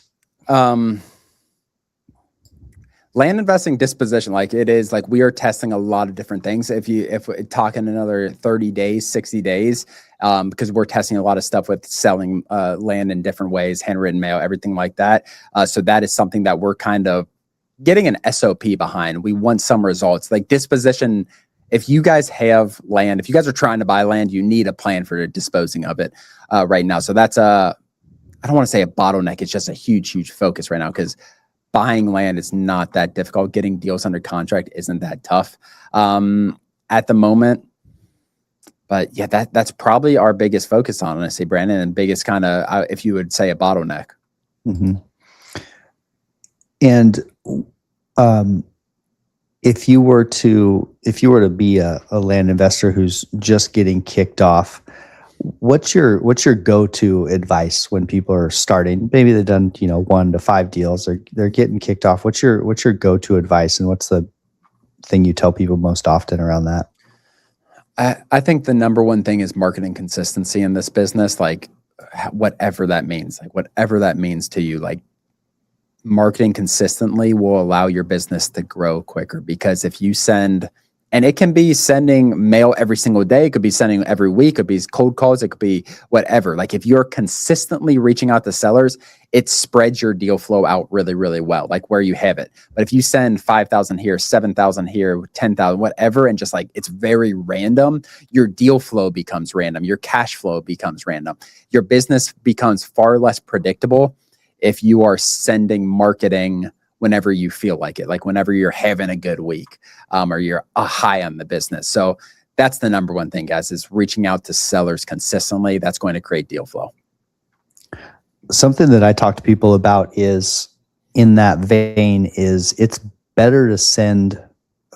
Speaker 2: Land investing disposition, like it is like we are testing a lot of different things. If we talk in another 30 days, 60 days, because we're testing a lot of stuff with selling land in different ways, handwritten mail, everything like that. So that is something that we're kind of getting an SOP behind. We want some results. Like disposition, if you guys have land, if you guys are trying to buy land, you need a plan for disposing of it right now. So that's I don't want to say a bottleneck. It's just a huge, huge focus right now, because buying land is not that difficult. Getting deals under contract isn't that tough at the moment. But yeah, that's probably our biggest focus on, honestly, Brandon, and biggest kind of, if you would say, a bottleneck.
Speaker 1: Mm-hmm. And if you were to be a land investor who's just getting kicked off, what's your go-to advice when people are starting? Maybe they've done 1 to 5 deals, or they're getting kicked off. What's your go-to advice, and what's the thing you tell people most often around that?
Speaker 2: I think the number one thing is marketing consistency in this business. Like whatever that means, to you, like marketing consistently will allow your business to grow quicker. Because if you send, and it can be sending mail every single day, it could be sending every week, it could be cold calls, it could be whatever. Like if you're consistently reaching out to sellers, it spreads your deal flow out really, really well, like where you have it. But if you send 5,000 here, 7,000 here, 10,000, whatever, and just like it's very random, your deal flow becomes random, your cash flow becomes random. Your business becomes far less predictable if you are sending marketing whenever you feel like it, like whenever you're having a good week, or you're a high on the business. So that's the number one thing, guys, is reaching out to sellers consistently. That's going to create deal flow.
Speaker 1: Something that I talk to people about is, in that vein, is it's better to send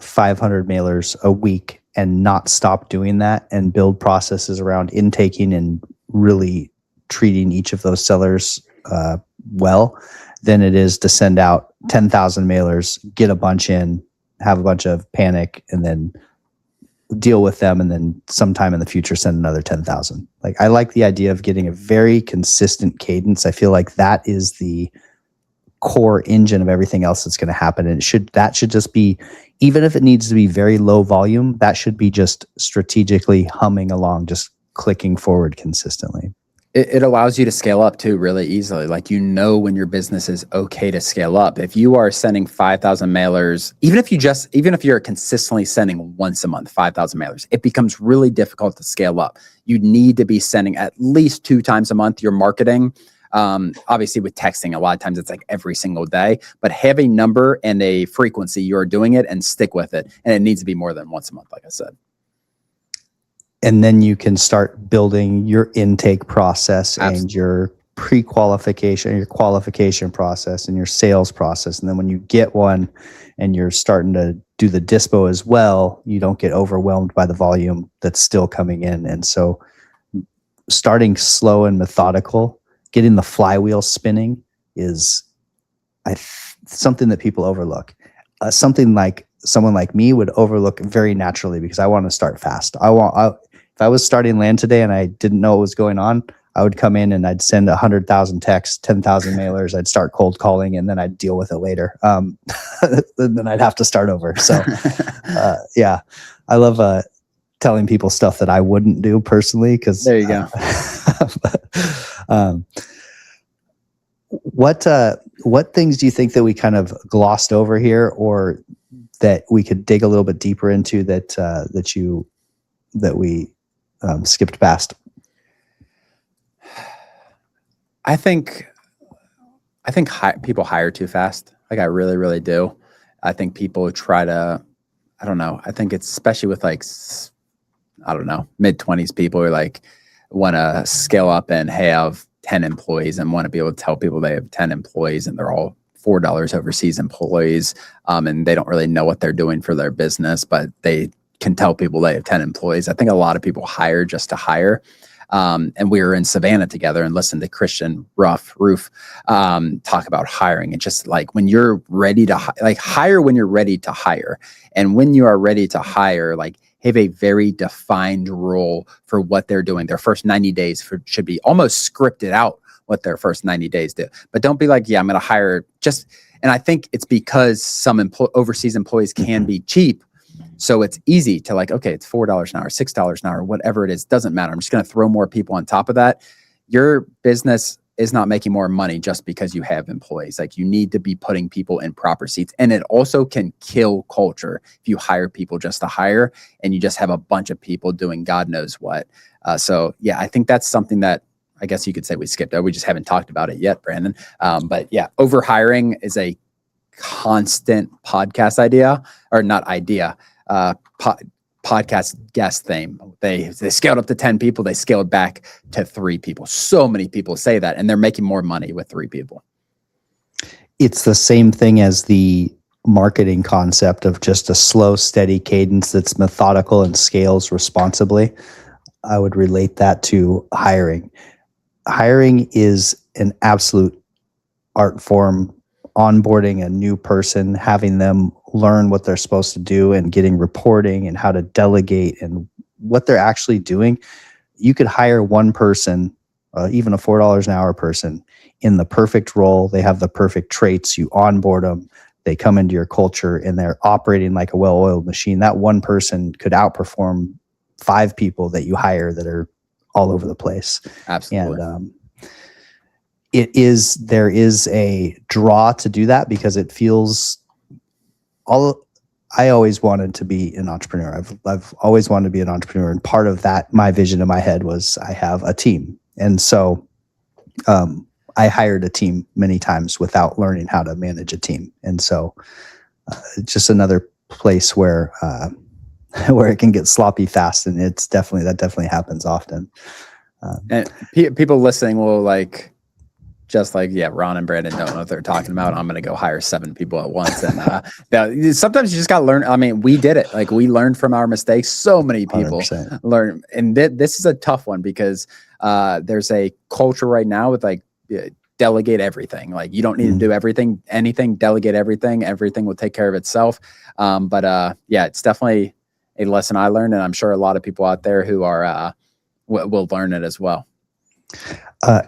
Speaker 1: 500 mailers a week and not stop doing that, and build processes around intaking and really treating each of those sellers well, than it is to send out 10,000 mailers, get a bunch in, have a bunch of panic, and then deal with them, and then sometime in the future send another 10,000. Like, I like the idea of getting a very consistent cadence. I feel like that is the core engine of everything else that's going to happen. And that should just be, even if it needs to be very low volume, that should be just strategically humming along, just clicking forward consistently.
Speaker 2: It allows you to scale up too really easily. Like, when your business is okay to scale up. If you are sending 5,000 mailers, even if you're consistently sending once a month, 5,000 mailers, it becomes really difficult to scale up. You need to be sending at least 2 times a month your marketing. Obviously with texting, a lot of times it's like every single day, but have a number and a frequency you're doing it and stick with it. And it needs to be more than once a month, like I said.
Speaker 1: And then you can start building your intake process. Absolutely. And your pre-qualification, your qualification process, and your sales process. And then when you get one and you're starting to do the dispo as well, you don't get overwhelmed by the volume that's still coming in. And so starting slow and methodical, getting the flywheel spinning, is something that people overlook. Something like someone like me would overlook very naturally, because I want to start fast. If I was starting land today and I didn't know what was going on, I would come in and I'd send 100,000 texts, 10,000 mailers. I'd start cold calling, and then I'd deal with it later. Then I'd have to start over. So, yeah, I love telling people stuff that I wouldn't do personally. Because
Speaker 2: there you go.
Speaker 1: What things do you think that we kind of glossed over here, or that we could dig a little bit deeper into, that we skipped past?
Speaker 2: I think people hire too fast. Like, I really, really do. I think people try to, I don't know. I think it's especially with like, I don't know, mid-20s people who like want to scale up and have 10 employees and want to be able to tell people they have 10 employees and they're all $4 overseas employees. And they don't really know what they're doing for their business, but they can tell people they have 10 employees. I think a lot of people hire just to hire. And we were in Savannah together and listened to Christian Roof talk about hiring. And just like when you're ready to hire when you're ready to hire. And when you are ready to hire, like have a very defined role for what they're doing. Their first 90 days should be almost scripted out what their first 90 days do. But don't be like, yeah, I'm going to hire just, and I think it's because some overseas employees can be cheap. So it's easy to like, okay, it's $4 an hour, $6 an hour, whatever it is, doesn't matter. I'm just going to throw more people on top of that. Your business is not making more money just because you have employees. Like you need to be putting people in proper seats. And it also can kill culture if you hire people just to hire and you just have a bunch of people doing God knows what. So yeah, I think that's something that I guess you could say we skipped over. We just haven't talked about it yet, Brandon. But yeah, over hiring is a constant podcast idea, or not idea, podcast guest theme. They scaled up to 10 people. They scaled back to 3 people. So many people say that, and they're making more money with 3 people.
Speaker 1: It's the same thing as the marketing concept of just a slow, steady cadence that's methodical and scales responsibly. I would relate that to hiring. Hiring is an absolute art form. Onboarding a new person, having them learn what they're supposed to do and getting reporting and how to delegate and what they're actually doing. You could hire one person, even a $4 an hour person, in the perfect role. They have the perfect traits. You onboard them. They come into your culture and they're operating like a well-oiled machine. That one person could outperform 5 people that you hire that are all over the place.
Speaker 2: Absolutely.
Speaker 1: And there is a draw to do that because it feels I always wanted to be an entrepreneur. I've always wanted to be an entrepreneur. And part of that, my vision in my head was I have a team. And so I hired a team many times without learning how to manage a team. And so it's just another place where it can get sloppy fast. And that definitely happens often.
Speaker 2: And people listening will just like, yeah, Ron and Brandon don't know what they're talking about. I'm going to go hire 7 people at once. And sometimes you just got to learn. I mean, we did it. Like we learned from our mistakes. So many people
Speaker 1: 100%.
Speaker 2: learn. And this is a tough one because there's a culture right now with delegate everything. Like you don't need to do anything, delegate everything. Everything will take care of itself. But yeah, it's definitely a lesson I learned. And I'm sure a lot of people out there who are, will learn it as well.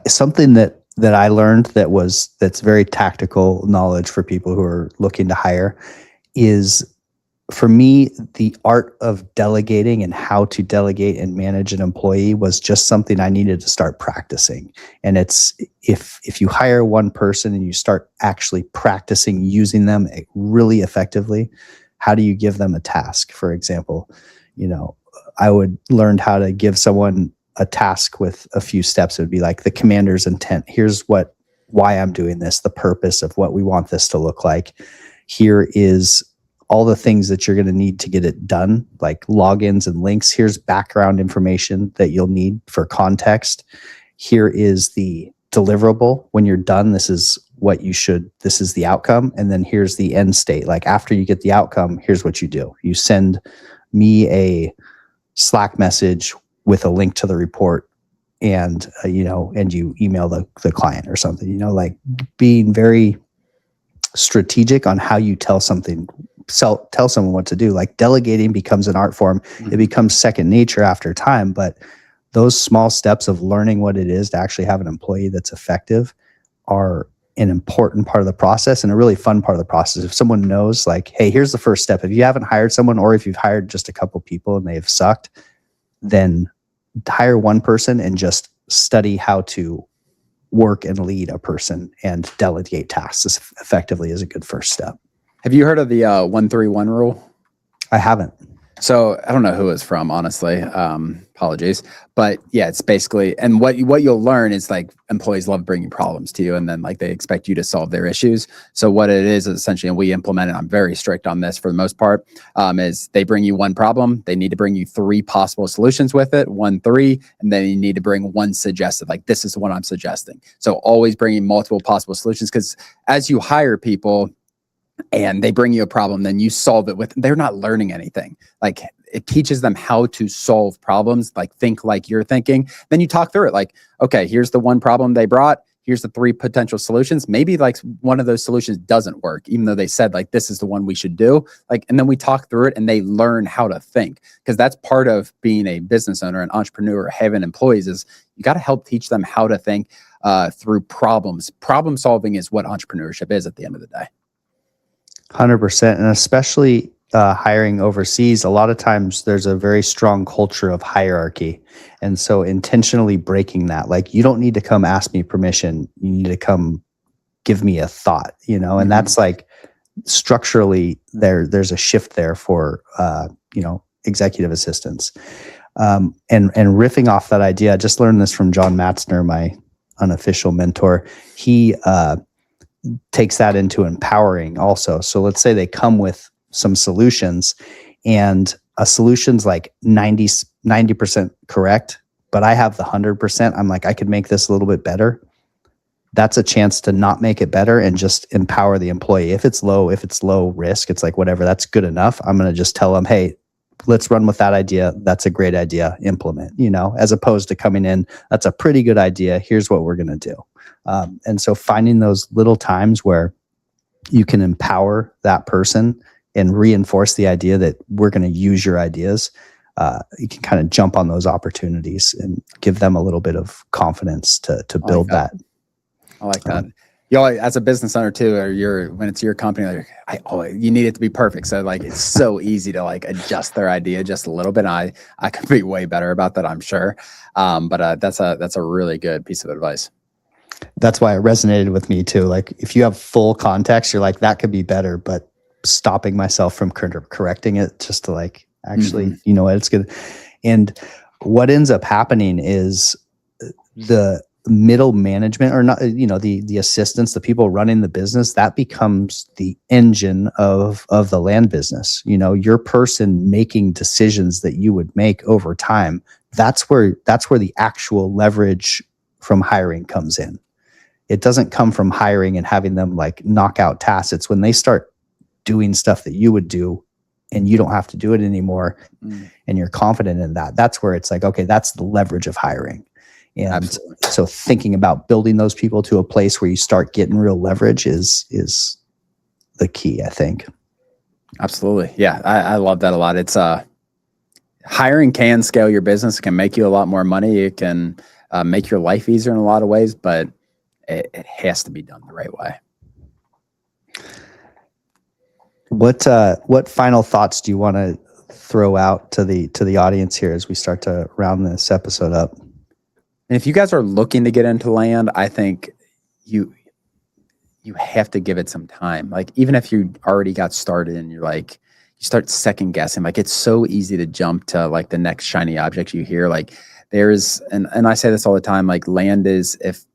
Speaker 1: Something that I learned that's very tactical knowledge for people who are looking to hire is, for me, the art of delegating and how to delegate and manage an employee was just something I needed to start practicing. And it's if you hire one person and you start actually practicing using them really effectively, how do you give them a task? For example, I would learn how to give someone a task with a few steps. It would be like the commander's intent. Here's why I'm doing this, the purpose of what we want this to look like. Here is all the things that you're going to need to get it done, like logins and links. Here's background information that you'll need for context. Here is the deliverable. When you're done, this is the outcome. And then here's the end state. Like after you get the outcome, here's what you do. You send me a Slack message with a link to the report, and and you email the client or something. Like being very strategic on how you tell someone what to do. Like delegating becomes an art form. Mm-hmm. It becomes second nature after time. But those small steps of learning what it is to actually have an employee that's effective are an important part of the process and a really fun part of the process. If someone knows, like, hey, here's the first step. If you haven't hired someone, or if you've hired just a couple people and they've sucked, then hire one person and just study how to work and lead a person and delegate tasks effectively is a good first step.
Speaker 2: Have you heard of the 131 rule?
Speaker 1: I haven't.
Speaker 2: So I don't know who it's from, honestly. Apologies. But yeah, it's basically, and what you'll learn is like employees love bringing problems to you, and then like they expect you to solve their issues. So what it is essentially, and we implement it, I'm very strict on this for the most part, is they bring you one problem. They need to bring you 3 possible solutions with it, 1, 3, and then you need to bring 1 suggested, like this is what I'm suggesting. So always bringing multiple possible solutions, because as you hire people, and they bring you a problem, then you solve it they're not learning anything. Like it teaches them how to solve problems, like think like you're thinking. Then you talk through it like, okay, here's the one problem they brought. Here's the 3 potential solutions. Maybe like one of those solutions doesn't work, even though they said like, this is the one we should do. Like, and then we talk through it and they learn how to think, because that's part of being a business owner, an entrepreneur, having employees, is you got to help teach them how to think through problems. Problem solving is what entrepreneurship is at the end of the day.
Speaker 1: 100%. And especially hiring overseas, a lot of times there's a very strong culture of hierarchy. And so intentionally breaking that, like, you don't need to come ask me permission. You need to come give me a thought, you know, and that's like structurally there's a shift there for, you know, executive assistants. And riffing off that idea, I just learned this from John Matzner, my unofficial mentor. He takes that into empowering also. So let's say they come with some solutions, and a solution's like 90% correct, but I have the 100%. I'm like, I could make this a little bit better. That's a chance to not make it better and just empower the employee. If it's low risk, it's like, whatever, that's good enough. I'm going to just tell them, hey, let's run with that idea. That's a great idea. Implement, you know, as opposed to coming in, that's a pretty good idea. Here's what we're going to do. And so finding those little times where you can empower that person and reinforce the idea that we're going to use your ideas, you can kind of jump on those opportunities and give them a little bit of confidence to build that.
Speaker 2: I like that. You know, as a business owner too, or when it's your company, like, you need it to be perfect. So like, it's so easy to like adjust their idea just a little bit. I could be way better about that, I'm sure. But that's a really good piece of advice.
Speaker 1: That's why it resonated with me too. Like, if you have full context, you're like, that could be better, but stopping myself from correcting it just to like, actually, you know what, it's good. And what ends up happening is the middle management, or not, you know, the assistants, the people running the business, that becomes the engine of the land business. You know, your person making decisions that you would make over time. That's where the actual leverage from hiring comes in. It doesn't come from hiring and having them like knock out tasks. It's when they start doing stuff that you would do and you don't have to do it anymore, and you're confident in that. That's where it's like, okay, that's the leverage of hiring. And Absolutely. So thinking about building those people to a place where you start getting real leverage is the key, I think.
Speaker 2: Absolutely. Yeah. I love that a lot. It's hiring can scale your business, can make you a lot more money. It can make your life easier in a lot of ways, but it has to be done the right way.
Speaker 1: What final thoughts do you want to throw out to the audience here as we start to round this episode up?
Speaker 2: And if you guys are looking to get into land, I think you have to give it some time. Like, even if you already got started and you're like, you start second guessing, like, it's so easy to jump to like the next shiny object you hear. Like, there's, and I say this all the time, like, land is, if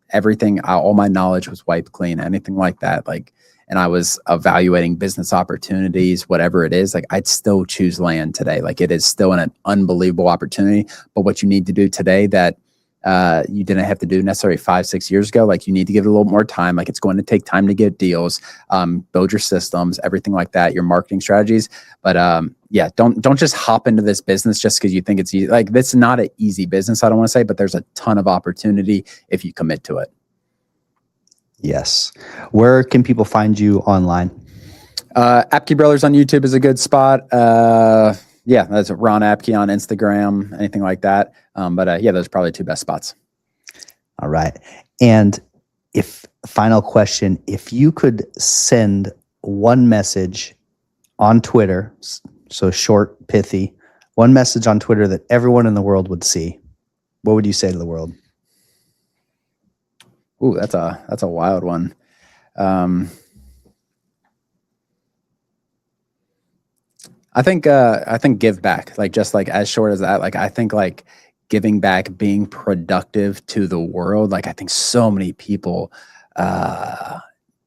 Speaker 2: everything, all my knowledge was wiped clean, anything like that, like, and I was evaluating business opportunities, whatever it is, like, I'd still choose land today. Like, it is still an unbelievable opportunity. But what you need to do today that you didn't have to do necessarily 5-6 years ago, like, you need to give it a little more time. Like, it's going to take time to get deals, build your systems, everything like that, your marketing strategies. But yeah, don't just hop into this business just because you think it's easy. Like, that's not an easy business, I don't want to say, but there's a ton of opportunity if you commit to it.
Speaker 1: Yes. Where can people find you online?
Speaker 2: Apke Brothers on YouTube is a good spot. Yeah, that's Ron Apke on Instagram, anything like that. But yeah, those are probably 2 best spots.
Speaker 1: All right. And final question, if you could send one message on Twitter, so short, pithy, one message on Twitter that everyone in the world would see, what would you say to the world?
Speaker 2: Ooh, that's a wild one. I think give back, like, just like as short as that. Like, I think like giving back, being productive to the world. Like, I think so many people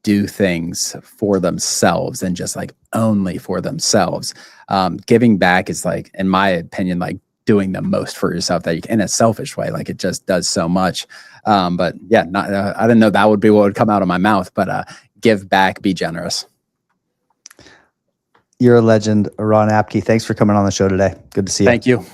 Speaker 2: do things for themselves and just like only for themselves. Giving back is, like, in my opinion, like doing the most for yourself that you can, in a selfish way. Like, it just does so much. But yeah, I didn't know that would be what would come out of my mouth, but give back, be generous.
Speaker 1: You're a legend, Ron Apke. Thanks for coming on the show today. Good to see you.
Speaker 2: Thank you.